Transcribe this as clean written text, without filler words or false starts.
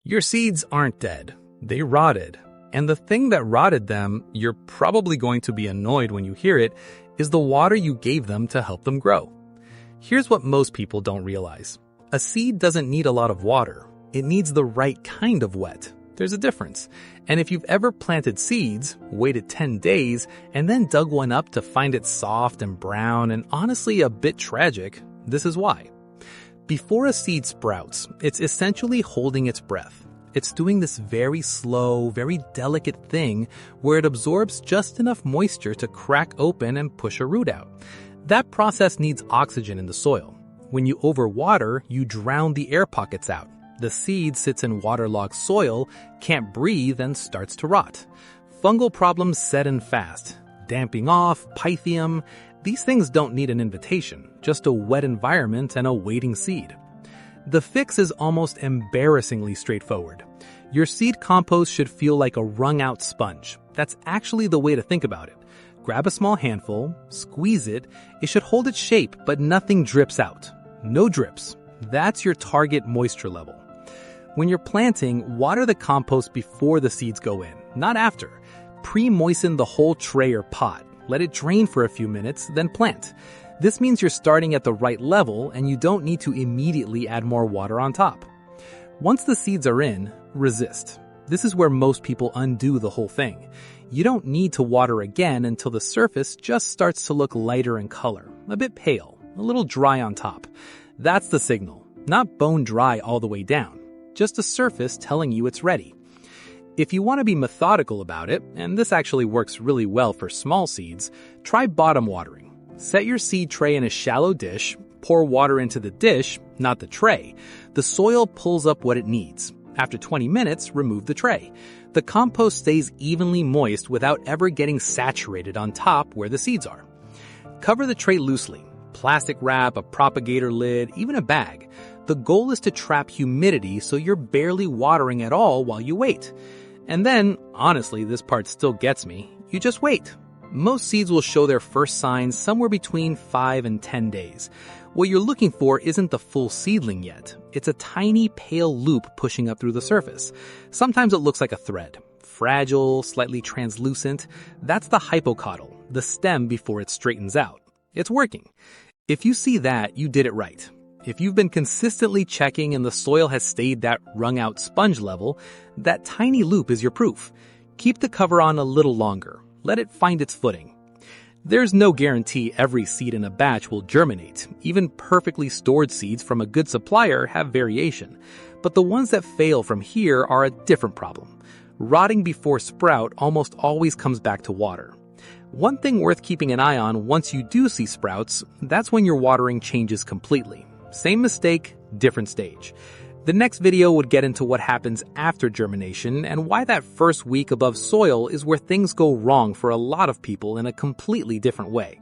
Your seeds aren't dead. They rotted. And the thing that rotted them, you're probably going to be annoyed when you hear it, is the water you gave them to help them grow. Here's what most people don't realize. A seed doesn't need a lot of water. It needs the right kind of wet. There's a difference. And if you've ever planted seeds, waited 10 days, and then dug one up to find it soft and brown and honestly a bit tragic, this is why. Before a seed sprouts, it's essentially holding its breath. It's doing this very slow, very delicate thing where it absorbs just enough moisture to crack open and push a root out. That process needs oxygen in the soil. When you overwater, you drown the air pockets out. The seed sits in waterlogged soil, can't breathe, and starts to rot. Fungal problems set in fast. Damping off, pythium. These things don't need an invitation, just a wet environment and a waiting seed. The fix is almost embarrassingly straightforward. Your seed compost should feel like a wrung-out sponge. That's actually the way to think about it. Grab a small handful, squeeze it. It should hold its shape, but nothing drips out. No drips. That's your target moisture level. When you're planting, water the compost before the seeds go in, not after. Pre-moisten the whole tray or pot. Let it drain for a few minutes, then plant. This means you're starting at the right level and you don't need to immediately add more water on top. Once the seeds are in, resist. This is where most people undo the whole thing. You don't need to water again until the surface just starts to look lighter in color, a bit pale, a little dry on top. That's the signal, not bone dry all the way down, just a surface telling you it's ready. If you want to be methodical about it, and this actually works really well for small seeds, try bottom watering. Set your seed tray in a shallow dish, pour water into the dish, not the tray. The soil pulls up what it needs. After 20 minutes, remove the tray. The compost stays evenly moist without ever getting saturated on top where the seeds are. Cover the tray loosely. Plastic wrap, a propagator lid, even a bag. The goal is to trap humidity so you're barely watering at all while you wait. And then, honestly, this part still gets me, you just wait. Most seeds will show their first signs somewhere between 5 and 10 days. What you're looking for isn't the full seedling yet. It's a tiny pale loop pushing up through the surface. Sometimes it looks like a thread. Fragile, slightly translucent. That's the hypocotyl, the stem before it straightens out. It's working. If you see that, you did it right. If you've been consistently checking and the soil has stayed that wrung-out sponge level, that tiny loop is your proof. Keep the cover on a little longer. Let it find its footing. There's no guarantee every seed in a batch will germinate. Even perfectly stored seeds from a good supplier have variation. But the ones that fail from here are a different problem. Rotting before sprout almost always comes back to water. One thing worth keeping an eye on once you do see sprouts, that's when your watering changes completely. Same mistake, different stage. The next video would get into what happens after germination and why that first week above soil is where things go wrong for a lot of people in a completely different way.